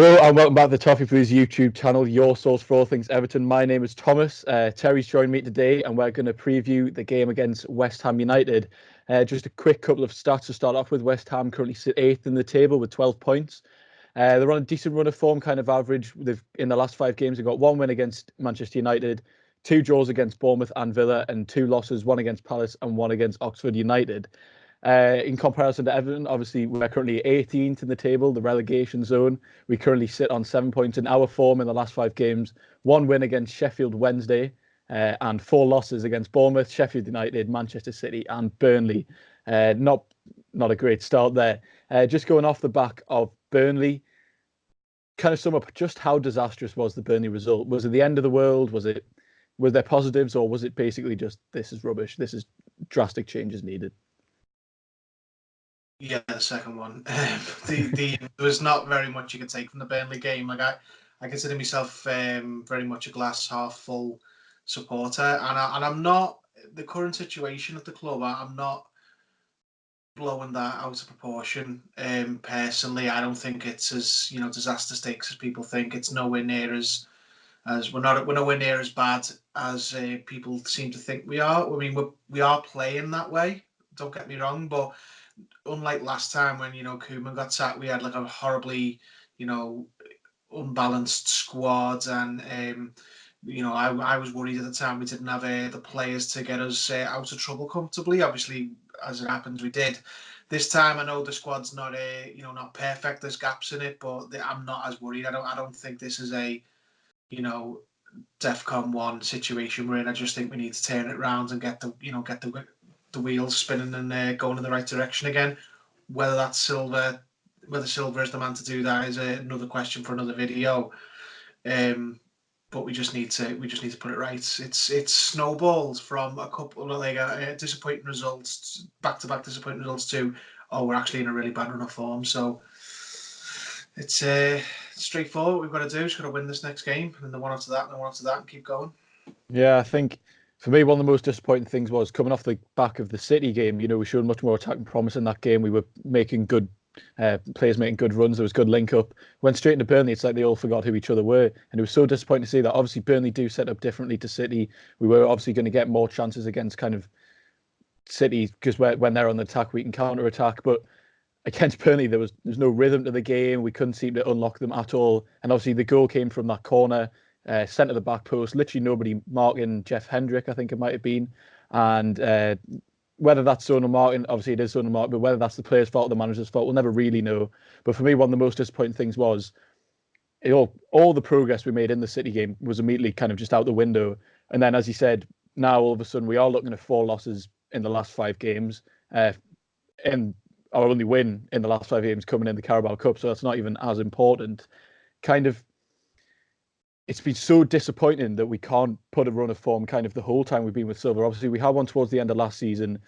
Hello and welcome back to the Toffee YouTube channel, your source for all things Everton. My name is Thomas. Terry's joined me today and we're going to preview the game against West Ham United. Just a quick couple of stats to start off with. West Ham currently sit 8th in the table with 12 points. They're on a decent run of form, kind of average. In the last 5 games, they've got 1 win against Manchester United, 2 draws against Bournemouth and Villa, and 2 losses, 1 against Palace and 1 against Oxford United. In comparison to Everton, obviously we're currently 18th in the table, the relegation zone. We currently sit on 7 points in our form in the last 5 games. 1 win against Sheffield Wednesday, and 4 losses against Bournemouth, Sheffield United, Manchester City, and Burnley. Not a great start there. Just going off the back of Burnley, kind of sum up just how disastrous was the Burnley result? Was it the end of the world? Was there positives, or was it basically just this is rubbish? This is drastic changes needed. Yeah, the second one. There was not very much you could take from the Burnley game. Like I consider myself very much a glass half full supporter, and I'm not the current situation at the club. I'm not blowing that out of proportion. Personally, I don't think it's as disaster stakes as people think. It's nowhere near as we're nowhere near as bad as people seem to think we are. I mean, we are playing that way. Don't get me wrong, but unlike last time when Koeman got sacked, we had like a horribly unbalanced squad, and I was worried at the time we didn't have the players to get us out of trouble comfortably. Obviously, as it happens, we did. This time, I know the squad's not not perfect. There's gaps in it, but I'm not as worried. I don't think this is a DEFCON 1 situation we're in. I just think we need to turn it around and get the wheels spinning and going in the right direction again. Whether Silva is the man to do that is another question for another video. But we just need to put it right. It's snowballed from a couple of disappointing results, back-to-back disappointing results, to we're actually in a really bad run of form. So it's straightforward. What we've got to do is got to win this next game, and then the one after that, and the one after that, and keep going. Yeah, I think for me, one of the most disappointing things was coming off the back of the City game. We showed much more attacking promise in that game. We were making good players making good runs. There was good link up. Went straight into Burnley. It's like they all forgot who each other were, and it was so disappointing to see that. Obviously, Burnley do set up differently to City. We were obviously going to get more chances against kind of City because when they're on the attack, we can counter attack, but against Burnley, there's no rhythm to the game. We couldn't seem to unlock them at all. And obviously, the goal came from that corner, centre the back post. Literally nobody marking Jeff Hendrick, I think it might have been. And whether that's Sonal Martin, obviously it is Sonal Martin, but whether that's the player's fault or the manager's fault, we'll never really know. But for me, one of the most disappointing things was all the progress we made in the City game was immediately kind of just out the window. And then, as you said, now all of a sudden we are looking at 4 losses in the last 5 games. And our only win in the last 5 games coming in the Carabao Cup, so that's not even as important. It's been so disappointing that we can't put a run of form kind of the whole time we've been with Silva. Obviously, we had one towards the end of last season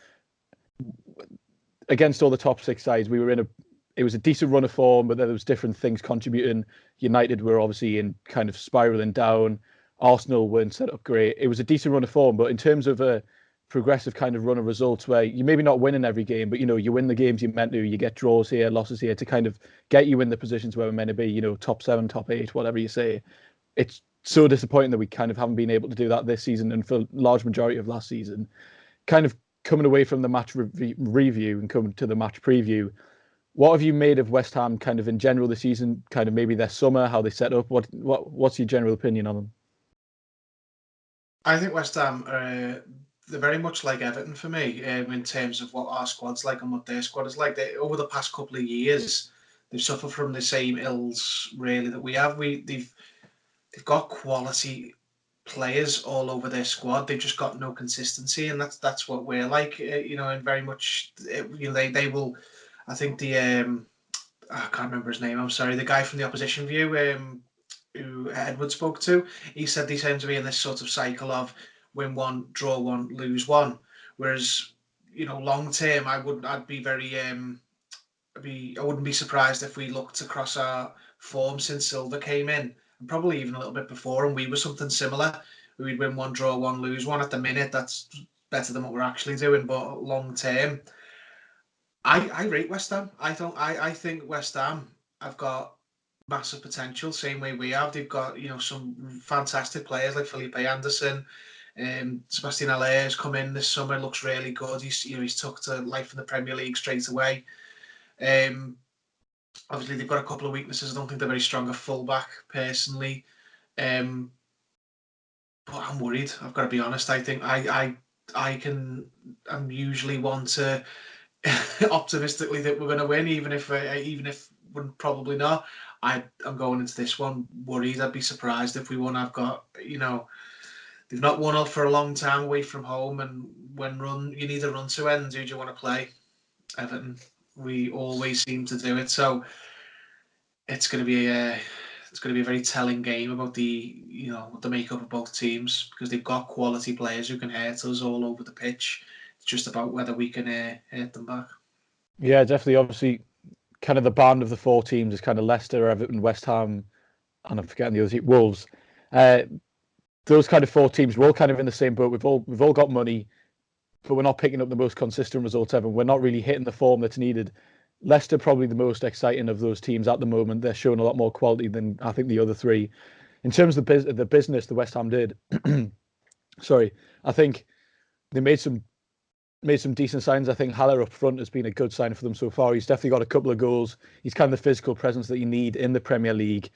against all the top 6 sides. It was a decent run of form, but there was different things contributing. United were obviously in kind of spiraling down. Arsenal weren't set up great. It was a decent run of form, but in terms of a progressive kind of run of results where you maybe not winning every game, but you win the games you're meant to, you get draws here, losses here to kind of get you in the positions where we're meant to be, top 7, top 8, whatever you say. It's so disappointing that we kind of haven't been able to do that this season and for a large majority of last season. Kind of coming away from the match review and coming to the match preview, what have you made of West Ham kind of in general this season, kind of maybe their summer, how they set up? What's your general opinion on them? I think West Ham they're very much like Everton for me in terms of what our squad's like and what their squad is like. Over the past couple of years, they've suffered from the same ills really that we have. They've got quality players all over their squad. They've just got no consistency, and that's what we're like. And very much, they will. I think the I can't remember his name. I'm sorry. The guy from the opposition view, who Edward spoke to, he said they seem to be in this sort of cycle of win 1, draw 1, lose 1. Whereas, long term, I wouldn't be surprised if we looked across our form since Silva came in, and probably even a little bit before, and we were something similar. We'd win 1, draw 1, lose 1. At the minute, that's better than what we're actually doing. But long term, I rate West Ham. I think West Ham have got massive potential, same way we have. They've got, some fantastic players like Felipe Anderson. Sebastian Haller has come in this summer, looks really good. He's took to life in the Premier League straight away. Obviously, they've got a couple of weaknesses. I don't think they're very strong at fullback, personally. But I'm worried. I've got to be honest. I think I'm usually one to optimistically that we're going to win, even if we're probably not. I'm going into this one worried. I'd be surprised if we won. I've got, they've not won for a long time away from home, and you need a run to end. Who do you want to play? Everton. We always seem to do it. So it's going to be a very telling game about the makeup of both teams, because they've got quality players who can hurt us all over the pitch. It's just about whether we can hurt them back. Yeah, definitely. Obviously, kind of the band of the four teams is kind of Leicester, Everton, West Ham, and I'm forgetting the other team, Wolves. Those kind of four teams, we're all kind of in the same boat. We've all got money, but we're not picking up the most consistent results ever. We're not really hitting the form that's needed. Leicester probably the most exciting of those teams at the moment. They're showing a lot more quality than I think the other three. In terms of the business the West Ham did, sorry, I think they made some decent signs. I think Haller up front has been a good sign for them so far. He's definitely got a couple of goals. He's kind of the physical presence that you need in the Premier League.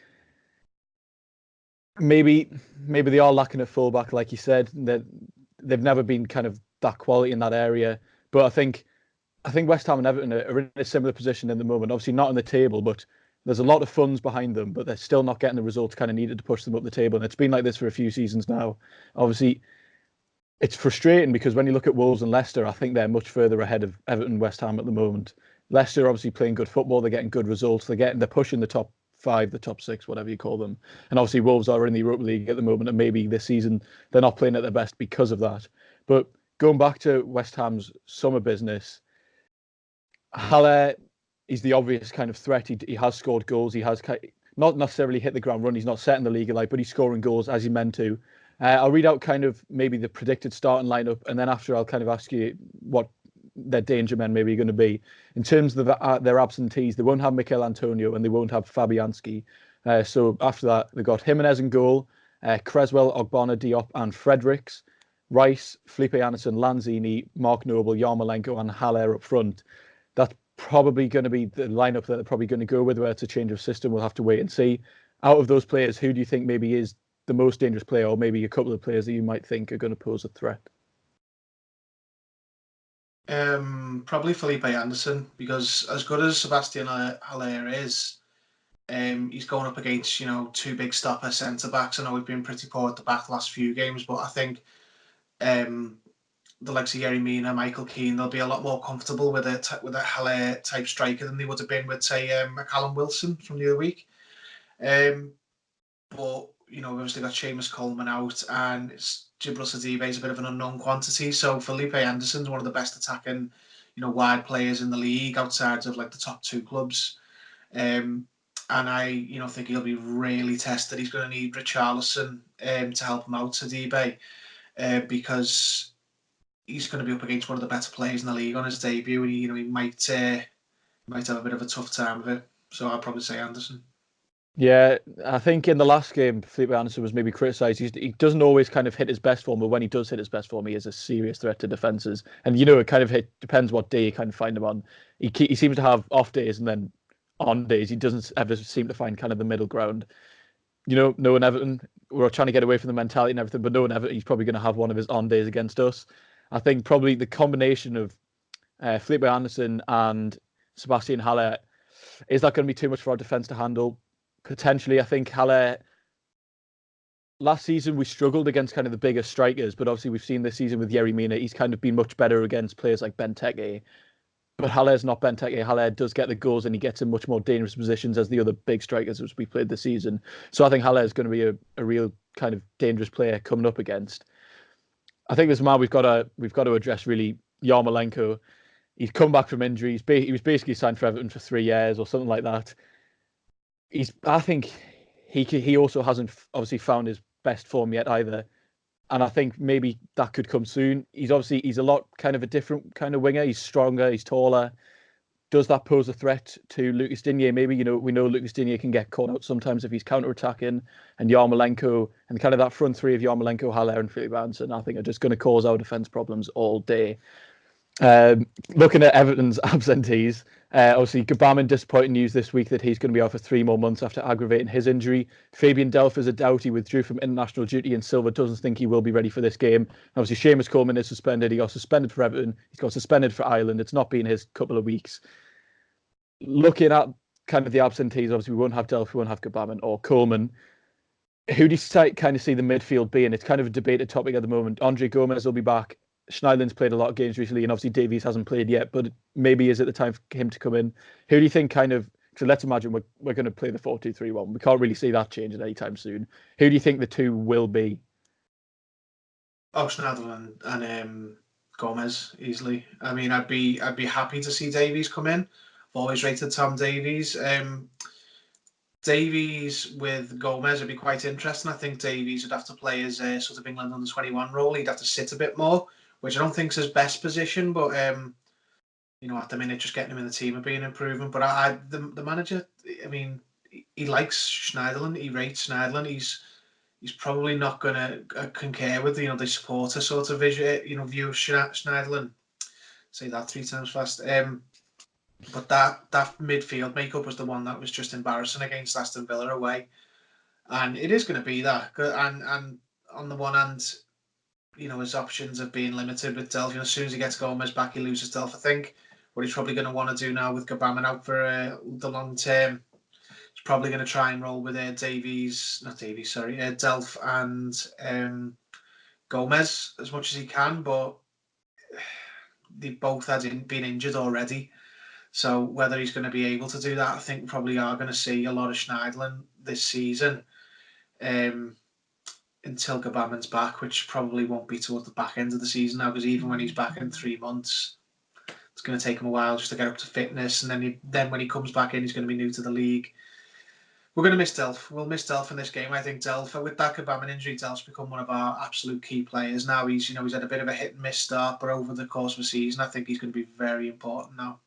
Maybe they are lacking at fullback, like you said. That they've never been kind of that quality in that area. But I think West Ham and Everton are in a similar position in the moment. Obviously not on the table, but there's a lot of funds behind them, but they're still not getting the results kind of needed to push them up the table. And it's been like this for a few seasons now. Obviously, it's frustrating because when you look at Wolves and Leicester, I think they're much further ahead of Everton and West Ham at the moment. Leicester obviously playing good football. They're getting good results. They're pushing the top 5, the top 6, whatever you call them. And obviously Wolves are in the Europa League at the moment, and maybe this season they're not playing at their best because of that. But going back to West Ham's summer business, Haller, he's the obvious kind of threat. He has scored goals. He has not necessarily hit the ground run. He's not setting the league alight, but he's scoring goals as he meant to. I'll read out kind of maybe the predicted starting lineup, and then after I'll kind of ask you what their danger men maybe are going to be. In terms of their absentees, they won't have Mikel Antonio and they won't have Fabianski. So after that, they've got Jimenez in goal, Creswell, Ogbonna, Diop and Fredericks, Rice, Felipe Anderson, Lanzini, Mark Noble, Yarmolenko and Haller up front. That's probably going to be the lineup that they're probably going to go with. Where it's a change of system, we'll have to wait and see. Out of those players, who do you think maybe is the most dangerous player, or maybe a couple of players that you might think are going to pose a threat? Probably Felipe Anderson, because as good as Sebastian Haller is, he's going up against, two big stopper centre backs. I know we've been pretty poor at the back the last few games, but I think the likes of Yerry Mina, Michael Keane, they'll be a lot more comfortable with a Haller type striker than they would have been with, say, Callum Wilson from the other week. But we've obviously got Seamus Coleman out, and Djibril Sidibe is a bit of an unknown quantity. So Felipe Anderson's one of the best attacking, wide players in the league outside of like the top 2 clubs. And I, think he'll be really tested. He's going to need Richarlison to help him out, Sidibe, because he's going to be up against one of the better players in the league on his debut, and he might have a bit of a tough time of it. So I'd probably say Anderson. Yeah, I think in the last game, Felipe Anderson was maybe criticised. He doesn't always kind of hit his best form, but when he does hit his best form, he is a serious threat to defences. And it kind of depends what day you kind of find him on. He seems to have off days, and then on days he doesn't ever seem to find kind of the middle ground. Knowing Everton, we're trying to get away from the mentality and everything, but knowing Everton, he's probably going to have one of his on days against us. I think probably the combination of Felipe Anderson and Sebastian Haller, is that going to be too much for our defence to handle? Potentially. I think Haller, last season we struggled against kind of the bigger strikers, but obviously we've seen this season with Yerry Mina, he's kind of been much better against players like Benteke. But Haller's not Benteke. Haller does get the goals and he gets in much more dangerous positions as the other big strikers as we played this season. So I think Haller is going to be a real kind of dangerous player coming up against. I think this man we've got to address really, Yarmolenko. He's come back from injury. He was basically signed for Everton for 3 years or something like that. I think he also hasn't obviously found his best form yet either, and I think maybe that could come soon. He's a lot kind of a different kind of winger. He's stronger, he's taller, does that pose a threat to Lucas Digne? Maybe, we know Lucas Digne can get caught out sometimes if he's counter-attacking, and Yarmolenko, and kind of that front three of Yarmolenko, Haller and Philip Anderson, I think are just going to cause our defence problems all day. Looking at Everton's absentees, obviously Gbamin, disappointing news this week that he's going to be out for 3 more months after aggravating his injury. Fabian Delph is a doubt. He withdrew from international duty, and Silva doesn't think he will be ready for this game. Obviously, Seamus Coleman is suspended. He got suspended for Everton. He's got suspended for Ireland. It's not been his couple of weeks. Looking at kind of the absentees, obviously we won't have Delph, we won't have Gbamin or Coleman. Who do you kind of see the midfield being? It's kind of a debated topic at the moment. Andre Gomez will be back. Schneiderlin's played a lot of games recently, and obviously Davies hasn't played yet, but maybe is it the time for him to come in? Who do you think so let's imagine we're going to play the 4-2-3-1. We can't really see that changing anytime soon. Who do you think the two will be? Oh, Schneiderlin and Gomez, easily. I mean, I'd be happy to see Davies come in. I've always rated Tom Davies. Davies with Gomez would be quite interesting. I think Davies would have to play his sort of England under-21 role. He'd have to sit a bit more, which I don't think is his best position, but at the minute, just getting him in the team would be an improvement. But the manager, I mean, he likes Schneiderlin. He rates Schneiderlin. He's probably not going to concur with the supporter sort of vision, view of Schneiderlin. Say that 3 times fast. But that midfield makeup was the one that was just embarrassing against Aston Villa away, and it is going to be that. And on the one hand, his options have been limited with Delph. As soon as he gets Gomez back, he loses Delph. I think what he's probably going to want to do now with Gbamin out for the long term, he's probably going to try and roll with Delph and Gomez as much as he can. But they both had been injured already. So whether he's going to be able to do that, I think we probably are going to see a lot of Schneiderlin this season until Gbamin's back, which probably won't be towards the back end of the season now, because even when he's back in 3 months, it's going to take him a while just to get up to fitness. And then when he comes back in, he's going to be new to the league. We're going to miss Delph. We'll miss Delph in this game. I think Delph, with that Gbamin injury, Delph's become one of our absolute key players now. He's had a bit of a hit and miss start, but over the course of the season, I think he's going to be very important now.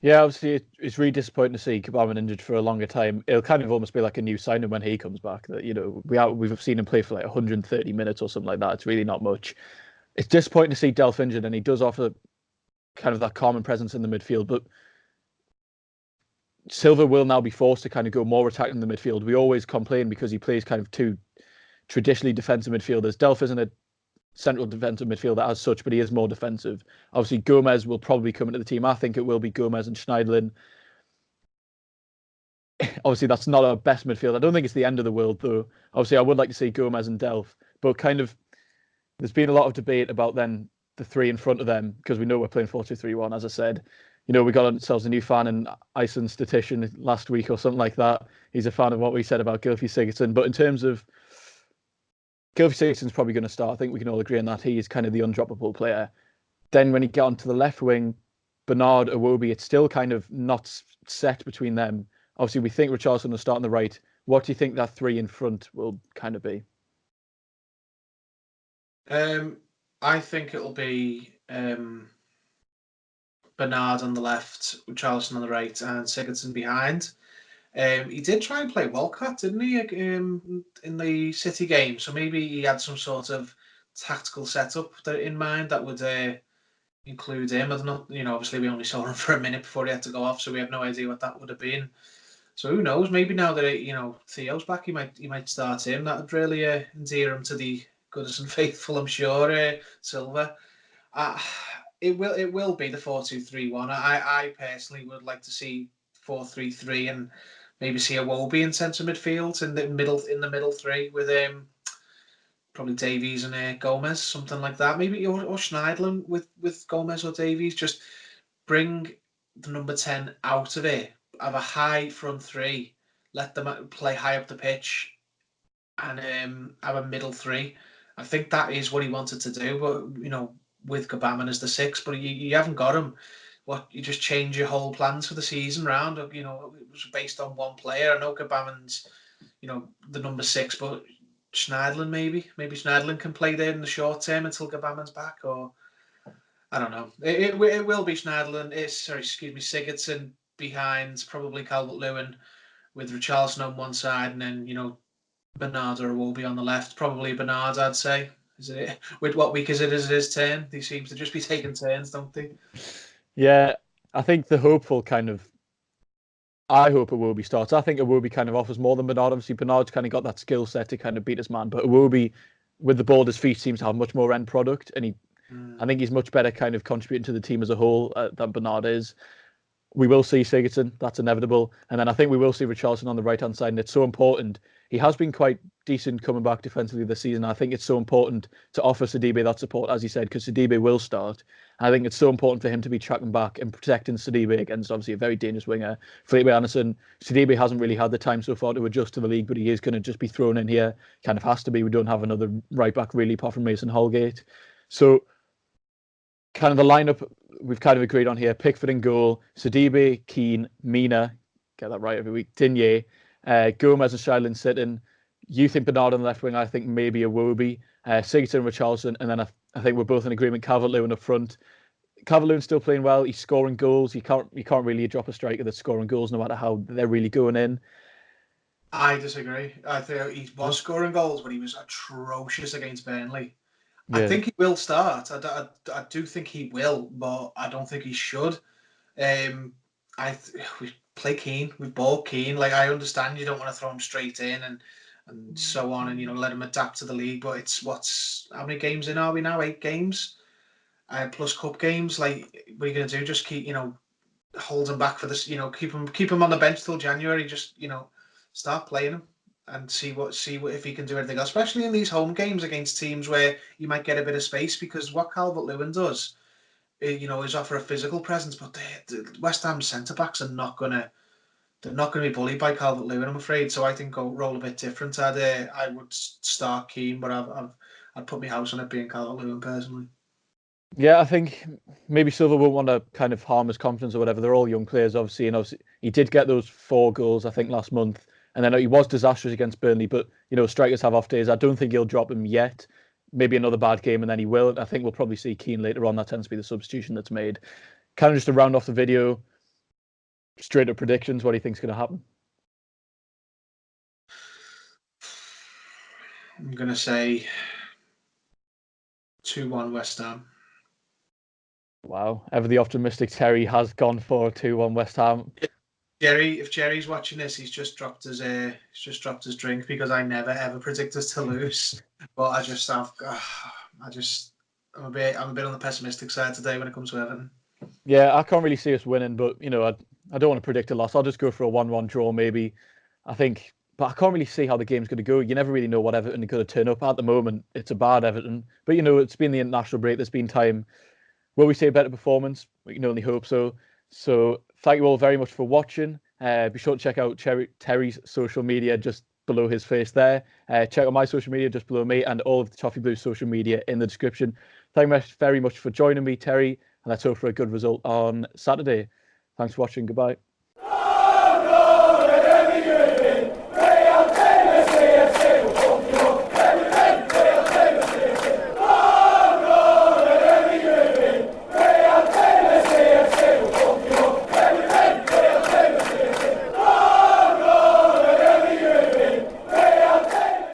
Yeah, obviously it's really disappointing to see Gbamin injured for a longer time. It'll kind of almost be like a new signing when he comes back. That we've seen him play for like 130 minutes or something like that. It's really not much. It's disappointing to see Delph injured, and he does offer kind of that calming presence in the midfield. But Silva will now be forced to kind of go more attacking the midfield. We always complain because he plays kind of two traditionally defensive midfielders. Delph isn't a central defensive midfielder as such, but he is more defensive. Obviously, Gomez will probably come into the team. I think it will be Gomez and Schneiderlin. Obviously, that's not our best midfield. I don't think it's the end of the world, though. Obviously, I would like to see Gomez and Delph, but kind of there's been a lot of debate about then the 3 in front of them, because we know we're playing 4-2-3-1, as I said. We got ourselves a new fan in Iceland Statistician last week or something like that. He's a fan of what we said about Gylfi Sigurdsson. But in terms of Gylfi Sigurdsson's probably going to start. I think we can all agree on that. He is kind of the undroppable player. Then when you get onto the left wing, Bernard, Iwobi, it's still kind of not set between them. Obviously, we think Richarlison will start on the right. What do you think that 3 in front will kind of be? I think it'll be Bernard on the left, Richarlison on the right, and Sigurdsson behind. He did try and play Walcott, didn't he, in the City game? So maybe he had some sort of tactical setup in mind that would include him. I don't know, obviously we only saw him for a minute before he had to go off, so we have no idea what that would have been. So who knows? Maybe now that Theo's back, he might start him. That would really endear him to the Goodison faithful, I'm sure. Silva. It will be the 4-2-3-1. I personally would like to see 4-3-3 and maybe see Iwobi in centre midfield in the middle 3 with probably Davies and Gomez, something like that. Maybe or Schneiderlin with Gomez or Davies. Just bring the number 10 out of it. Have a high front 3. Let them play high up the pitch, and have a middle 3. I think that is what he wanted to do, but with Gbamin as the 6, but you haven't got him. You just change your whole plans for the season round. It was based on one player. I know Gbamin's, the number 6, but Schneiderlin maybe Schneiderlin can play there in the short term until Gbamin's back. Or I don't know. It will be Schneiderlin. Sigurdsson behind probably Calvert-Lewin with Richarlison on one side, and then Bernard or Iwobi on the left. Probably Bernard, I'd say. Is it with what week is it? Is it his turn? He seems to just be taking turns, don't they? Yeah, I think the hopeful kind of. I hope Iwobi starts. I think Iwobi kind of offers more than Bernard. Obviously, Bernard's kind of got that skill set to kind of beat his man, but Iwobi, with the ball at his feet, seems to have much more end product, and I think he's much better kind of contributing to the team as a whole than Bernard is. We will see Sigurdsson, that's inevitable. And then I think we will see Richarlison on the right-hand side, and it's so important. He has been quite decent coming back defensively this season. I think it's so important to offer Sidibe that support, as he said, because Sidibe will start. And I think it's so important for him to be tracking back and protecting Sidibe against, obviously, a very dangerous winger. Felipe Anderson, Sidibe hasn't really had the time so far to adjust to the league, but he is going to just be thrown in here. Kind of has to be. We don't have another right-back, really, apart from Mason Holgate. So, kind of the lineup we've kind of agreed on here: Pickford in goal, Sidibe, Keane, Mina, get that right every week, Digne, Gomez and Schneiderlin sitting. You think Bernard on the left wing, I think maybe Iwobi, Sigurdsson and Richarlison, and then I think we're both in agreement, Calvert-Lewin up front. Calvert-Lewin's still playing well, he's scoring goals, you can't really drop a striker that's scoring goals no matter how they're really going in. I disagree. I think he was scoring goals, but he was atrocious against Burnley. Yeah. I think he will start. I do think he will, but I don't think he should. We play Keane. We bought Keane. Like, I understand you don't want to throw him straight in and so on, and let him adapt to the league. But it's how many games in are we now? 8 games, plus cup games. Like, what are you going to do? Just keep hold him back for this. Keep him on the bench till January. Just start playing him and see what if he can do anything else, especially in these home games against teams where you might get a bit of space, because what Calvert-Lewin does, is offer a physical presence, but the West Ham centre-backs are not going to be bullied by Calvert-Lewin, I'm afraid. So I think I'll roll a bit different. I would start Keane, but I'd put my house on it being Calvert-Lewin personally. Yeah, I think maybe Silva won't want to kind of harm his confidence or whatever. They're all young players, obviously, and obviously he did get those 4 goals, I think, last month. And then he was disastrous against Burnley, but, strikers have off days. I don't think he'll drop him yet. Maybe another bad game, and then he will. I think we'll probably see Keane later on. That tends to be the substitution that's made. Kind of just to round off the video, straight up predictions. What do you think is going to happen? I'm going to say 2-1 West Ham. Wow. Ever the optimistic Terry has gone for 2-1 West Ham. If Jerry's watching this, he's just dropped his drink, because I never ever predict us to lose. But I'm a bit on the pessimistic side today when it comes to Everton. Yeah, I can't really see us winning, but I don't want to predict a loss. I'll just go for a 1-1 draw maybe. But I can't really see how the game's going to go. You never really know what Everton are going to turn up. At the moment, it's a bad Everton. But it's been the international break. There's been time. Will we see a better performance? We can only hope so. So thank you all very much for watching. Be sure to check out Terry's social media just below his face there. Check out my social media just below me, and all of the Toffee Blues social media in the description. Thank you very much for joining me, Terry, and let's hope for a good result on Saturday. Thanks for watching. Goodbye.